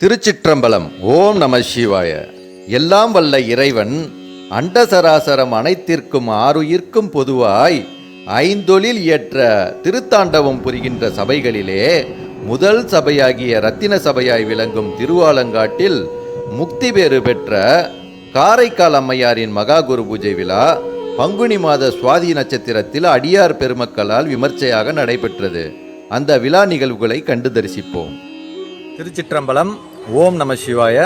திருச்சிற்றம்பலம். ஓம் நம சிவாய. எல்லாம் வல்ல இறைவன் அண்டசராசரம் அனைத்திற்கும் ஆறுயிர்க்கும் பொதுவாய் ஐந்தொழில் இயற்ற திருத்தாண்டவம் புரிகின்ற சபைகளிலே முதல் சபையாகிய இரத்தின சபையாய் விளங்கும் திருவாலங்காட்டில் முக்தி பேறு பெற்ற காரைக்கால் அம்மையாரின் மகா குரு பூஜை விழா பங்குனி மாத சுவாதி நட்சத்திரத்தில் அடியார் பெருமக்களால் விமர்சையாக நடைபெற்றது. அந்த விழா நிகழ்வுகளை கண்டு தரிசிப்போம். திருச்சிற்றம்பலம். ஓம் நம சிவாய.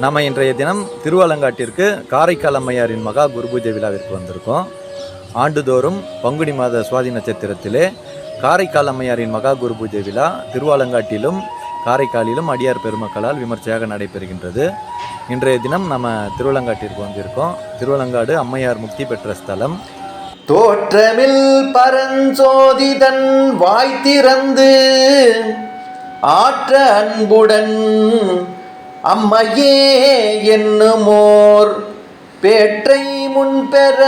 நம்ம இன்றைய தினம் திருவாலங்காட்டிற்கு காரைக்கால் அம்மையாரின் மகா குரு பூஜை விழாவிற்கு வந்திருக்கோம். ஆண்டுதோறும் பங்குனி மாத சுவாதி நட்சத்திரத்திலே காரைக்கால் அம்மையாரின் மகா குரு பூஜை விழா திருவாலங்காட்டிலும் காரைக்காலிலும் அடியார் பெருமக்களால் விமர்சையாக நடைபெறுகின்றது. இன்றைய தினம் நம்ம திருவாலங்காட்டிற்கு வந்திருக்கோம். திருவாலங்காடு அம்மையார் முக்தி பெற்ற ஸ்தலம். தோற்றமில் பரஞ்சோதிதன் வாய் திறந்து ஆற்ற அன்புடன் அம்மையே என்னுமோர் பேற்றை முன்பெற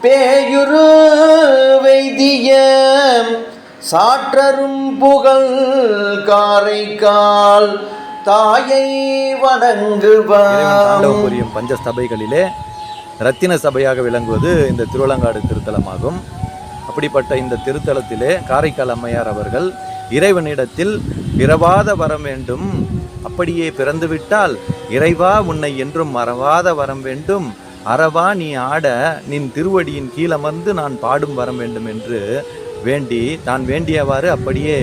பேயுரு வைத்திய சாற்றரும் புகழ் காரைக்கால் தாயை வணங்குவார். புரியும் பஞ்சஸ்தபைகளிலே இரத்தின சபையாக விளங்குவது இந்த திருவாலங்காடு திருத்தலமாகும். அப்படிப்பட்ட இந்த திருத்தலத்திலே காரைக்கால் அம்மையார் அவர்கள் இறைவனிடத்தில் பிறவாத வரம் வேண்டும், அப்படியே பிறந்துவிட்டால் இறைவா உன்னை என்றும் மறவாத வரம் வேண்டும், அறவா நீ ஆட நின் திருவடியின் கீழமர்ந்து நான் பாடும் வரம் வேண்டும் என்று வேண்டி தான் வேண்டியவாறு அப்படியே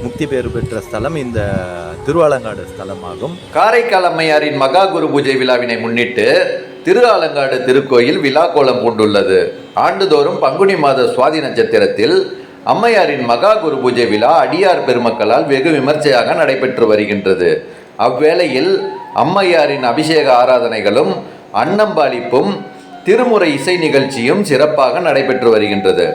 முக்தி பேறு பெற்ற ஸ்தலம் இந்த திருவாலங்காடு ஸ்தலமாகும். காரைக்கால் அம்மையாரின் மகா குரு பூஜை விழாவினை முன்னிட்டு திரு ஆலங்காடு திருக்கோயில் விழா கோலம் பூண்டுள்ளது. ஆண்டுதோறும் பங்குனி மாத சுவாதி நட்சத்திரத்தில் அம்மையாரின் மகா குரு பூஜை விழா அடியார் பெருமக்களால் வெகு விமர்சையாக நடைபெற்று வருகின்றது. அவ்வேளையில் அம்மையாரின் அபிஷேக ஆராதனைகளும் அன்னம்பாளிப்பும் திருமுறை இசை நிகழ்ச்சியும் சிறப்பாக நடைபெற்று வருகின்றது.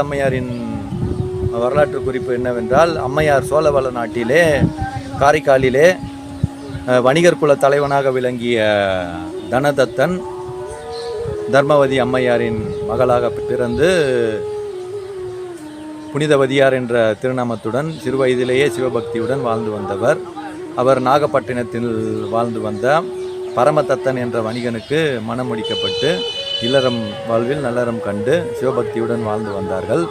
அம்மையாரின் வரலாற்று குறிப்பு என்னவென்றால், அம்மையார் சோழவள நாட்டிலே காரைக்காலிலே வணிகர் குல தலைவனாக விளங்கிய தனதத்தன் தர்மவதி அம்மையாரின் மகளாக பிறந்து புனிதவதியார் என்ற திருநாமத்துடன் சிறுவயதிலேயே சிவபக்தியுடன் வாழ்ந்து வந்தவர். அவர் நாகப்பட்டினத்தில் வாழ்ந்து வந்த பரமதத்தன் என்ற வணிகனுக்கு மனம் முடிக்கப்பட்டு இல்லறம் வாழ்வில் நல்லறம் கண்டு சிவபக்தியுடன் வாழ்ந்து வந்தார்கள்.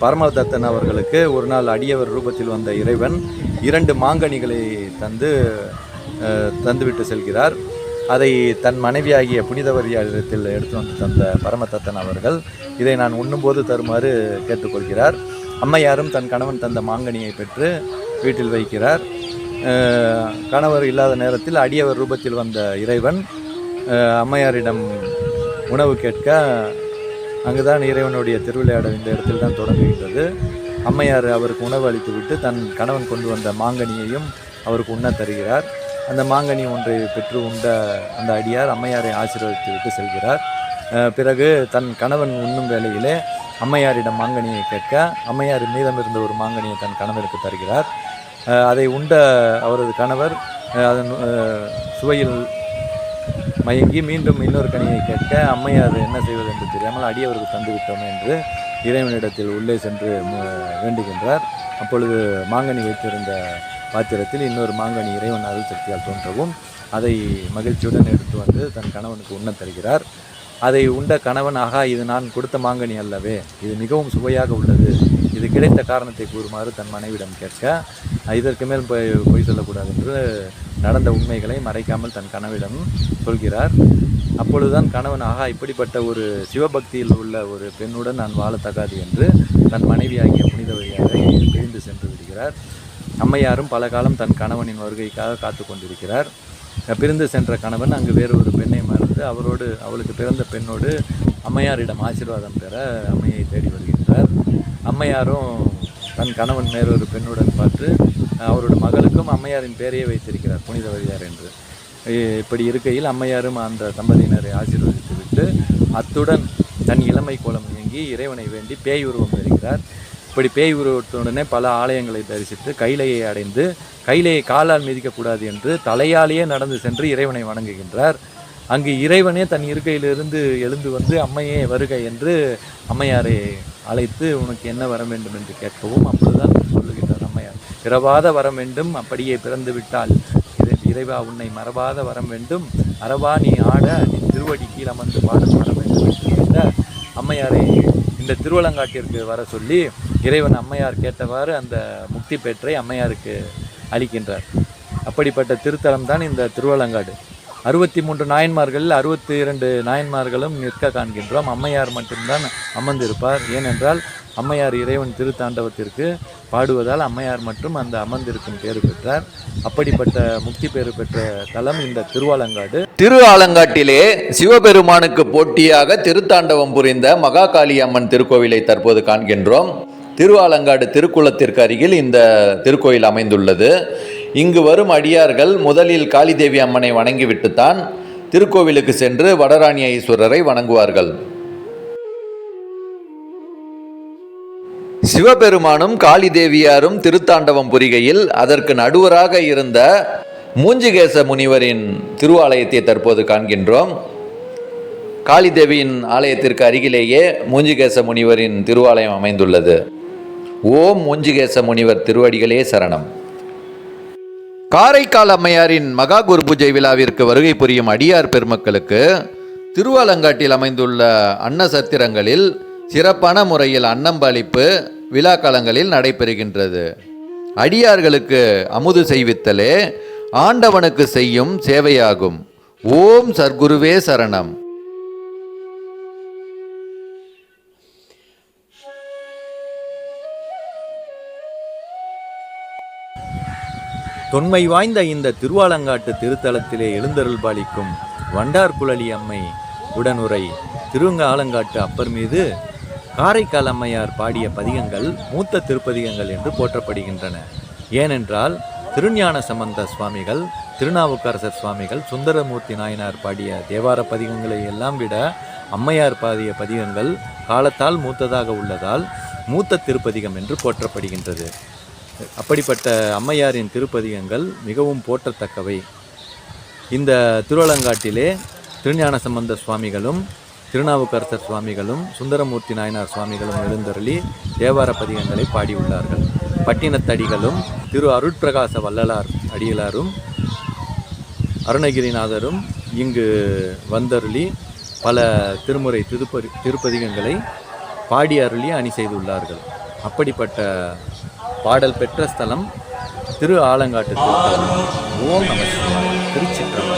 பரமதத்தன் அவர்களுக்கு ஒரு நாள் அடியவர் ரூபத்தில் வந்த இறைவன் 2 மாங்கனிகளை தந்துவிட்டு செல்கிறார். அதை தன் மனைவியாகிய புனிதவதியாரிடத்தில் எடுத்து வந்து தந்த பரமதத்தன் அவர்கள் இதை நான் உண்ணும்போது தருமாறு கேட்டுக்கொள்கிறார். அம்மையாரும் தன் கணவன் தந்த மாங்கனியை பெற்று வீட்டில் வைக்கிறார். கணவர் இல்லாத நேரத்தில் அடியவர் ரூபத்தில் வந்த இறைவன் அம்மையாரிடம் உணவு கேட்க அங்குதான் இறைவனுடைய திருவிளையாடல் இந்த இடத்தில் தான் தொடங்குகின்றது. அம்மையார் அவருக்கு உணவு அளித்துவிட்டு தன் கணவன் கொண்டு வந்த மாங்கனியையும் அவருக்கு உண்ண தருகிறார். அந்த மாங்கனி ஒன்றை பெற்று உண்ட அந்த அடியார் அம்மையாரை ஆசீர்வதித்து விட்டு செல்கிறார். பிறகு தன் கணவன் உண்ணும் வேளையிலே அம்மையாரிடம் மாங்கனியை கேட்க அம்மையார் மீதமிருந்த ஒரு மாங்கனியை தன் கணவருக்கு தருகிறார். அதை உண்ட அவரது கணவர் அதன் சுவையில் மயங்கி மீண்டும் இன்னொரு கனியை கேட்க அம்மையார் என்ன செய்வது என்று தெரியாமல் அடியவருக்கு தந்துவிட்டோம் என்று இறைவனிடத்தில் உள்ளே சென்று வேண்டுகின்றார். அப்பொழுது மாங்கனி வைத்திருந்த பாத்திரத்தில் இன்னொரு மாங்கனி இறைவன் அருள் சக்தியால் தோன்றவும் அதை மகிழ்ச்சியுடன் எடுத்து வந்து தன் கணவனுக்கு உண்ண தருகிறார். அதை உண்ட கணவன், ஆகா, இது நான் கொடுத்த மாங்கனி அல்லவே, இது மிகவும் சுவையாக உள்ளது, இது கிடைத்த காரணத்தை கூறுமாறு தன் மனைவிடம் கேட்க, இதற்கு மேல் பொய் சொல்லக்கூடாது என்று நடந்த உண்மைகளை மறைக்காமல் தன் கணவனிடம் சொல்கிறார். அப்பொழுதுதான் கணவன், ஆகா, இப்படிப்பட்ட ஒரு சிவபக்தியில் உள்ள ஒரு பெண்ணுடன் நான் வாழத்தகாது என்று தன் மனைவியாகிய புனித வழியாக பிரிந்து சென்று விடுகிறார். அம்மையாரும் பல காலம் தன் கணவனின் வருகைக்காக காத்து கொண்டிருக்கிறார். பிரிந்து சென்ற கணவன் அங்கு வேறு ஒரு பெண்ணை மறந்து அவளுக்கு பிறந்த பெண்ணோடு அம்மையாரிடம் ஆசீர்வாதம் பெற அம்மையை தேடி வருகின்றார். அம்மையாரும் தன் கணவன் வேறொரு பெண்ணுடன் பார்த்து அவருடைய மகளுக்கும் அம்மையாரின் பெயரையே வைத்திருக்கிறார், புனித வழியார் என்று. இப்படி இருக்கையில் அம்மையாரும் அந்த தம்பதியினரை ஆசீர்வதித்து விட்டு அத்துடன் தன் இளமை கோலம் இயங்கி இறைவனை வேண்டி பேய் உருவம் பெறுகிறார். இப்படி பேய் உருவத்துடனே பல ஆலயங்களை தரிசித்து கைலையை அடைந்து கைலையை காலால் மிதிக்கக்கூடாது என்று தலையாலேயே நடந்து சென்று இறைவனை வணங்குகின்றார். அங்கு இறைவனே தன் இருக்கையிலிருந்து எழுந்து வந்து அம்மையே வருக என்று அம்மையாரை அழைத்து உனக்கு என்ன வர வேண்டும் என்று கேட்கவும் அப்பொழுதுதான் சொல்லுகின்றார் அம்மையார், பிறவாத வரம் வேண்டும், அப்படியே பிறந்து விட்டால் இறைவா உன்னை மறவாத வரம் வேண்டும், அறவா நீ ஆட நீ திருவடி கீழ் அமர்ந்து பாடம் வர வேண்டும் என்று கேட்ட அம்மையாரை இந்த திருவலங்காட்டிற்கு வர சொல்லி இறைவன் அம்மையார் கேட்டவாறு அந்த முக்தி பெற்றை அம்மையாருக்கு அளிக்கின்றார். அப்படிப்பட்ட திருத்தலம் தான் இந்த திருவலங்காடு. 63 நாயன்மார்கள் 62 நாயன்மார்களும் நிற்க காண்கின்றோம். அம்மையார் மட்டும்தான் அமர்ந்திருப்பார். ஏனென்றால் அம்மையார் இறைவன் திருத்தாண்டவத்திற்கு பாடுவதால் அம்மையார் மட்டும் அந்த அமர்ந்திருக்கும் பேறு பெற்றார். அப்படிப்பட்ட முக்தி பேறு பெற்ற தலம் இந்த திருவாலங்காடு. திரு ஆலங்காட்டிலே சிவபெருமானுக்கு போட்டியாக திருத்தாண்டவம் புரிந்த மகாகாளி அம்மன் திருக்கோவிலை தற்போது காண்கின்றோம். திருவாலங்காடு திருக்குளத்திற்கு அருகில் இந்த திருக்கோயில் அமைந்துள்ளது. இங்கு வரும் அடியார்கள் முதலில் காளிதேவி அம்மனை வணங்கிவிட்டுத்தான் திருக்கோவிலுக்கு சென்று வடராணிய ஈஸ்வரரை வணங்குவார்கள். சிவபெருமானும் காளிதேவியாரும் திருத்தாண்டவம் புரிகையில் அதற்கு நடுவராக இருந்த மூஞ்சிகேச முனிவரின் திருவாலயத்தை தற்போது காண்கின்றோம். காளிதேவியின் ஆலயத்திற்கு அருகிலேயே மூஞ்சிகேச முனிவரின் திருவாலயம் அமைந்துள்ளது. ஓம் மூஞ்சிகேச முனிவர் திருவடிகளே சரணம். காரைக்கால் அம்மையாரின் மகா குரு பூஜை விழாவிற்கு வருகை புரியும் அடியார் பெருமக்களுக்கு திருவாலங்காட்டில் அமைந்துள்ள அன்ன சத்திரங்களில் சிறப்பான முறையில் அன்னம்பளிப்பு விழா காலங்களில் நடைபெறுகின்றது. அடியார்களுக்கு அமுது செய்வித்தலே ஆண்டவனுக்கு செய்யும் சேவையாகும். ஓம் சர்க்குருவே சரணம். தொன்மை வாய்ந்த இந்த திருவாலங்காட்டு திருத்தலத்திலே எழுந்தருள் பாலிக்கும் வண்டார்குழலி அம்மை உடனுரை திருவங்க ஆலங்காட்டு அப்பர் மீது காரைக்கால் அம்மையார் பாடிய பதிகங்கள் மூத்த திருப்பதிகங்கள் என்று போற்றப்படுகின்றன. ஏனென்றால் திருஞான சம்பந்த சுவாமிகள், திருநாவுக்கரசர் சுவாமிகள், சுந்தரமூர்த்தி நாயனார் பாடிய தேவார பதிகங்களை எல்லாம் விட அம்மையார் பாடிய பதிகங்கள் காலத்தால் மூத்ததாக உள்ளதால் மூத்த திருப்பதிகம் என்று போற்றப்படுகின்றது. அப்படிப்பட்ட அம்மையாரின் திருப்பதிகங்கள் மிகவும் போற்றத்தக்கவை. இந்த திருவலங்காட்டிலே திருஞான சம்பந்த சுவாமிகளும் திருநாவுக்கரசர் சுவாமிகளும் சுந்தரமூர்த்தி நாயனார் சுவாமிகளும் எழுந்தருளி தேவார பதிகங்களை பாடியுள்ளார்கள். பட்டினத்தடிகளும் திரு அருட்பிரகாச வள்ளலார் அடிகளாரும் அருணகிரிநாதரும் இங்கு வந்தருளி பல திருமுறை திருப்பதிகங்களை பாடி அருளி அணி செய்துள்ளார்கள். அப்படிப்பட்ட பாடல் பெற்ற ஸ்தலம் திரு ஆலங்காட்டு திருத்தலம். ஓம் நம சிவாய. திருச்சிற்றம்பலம்.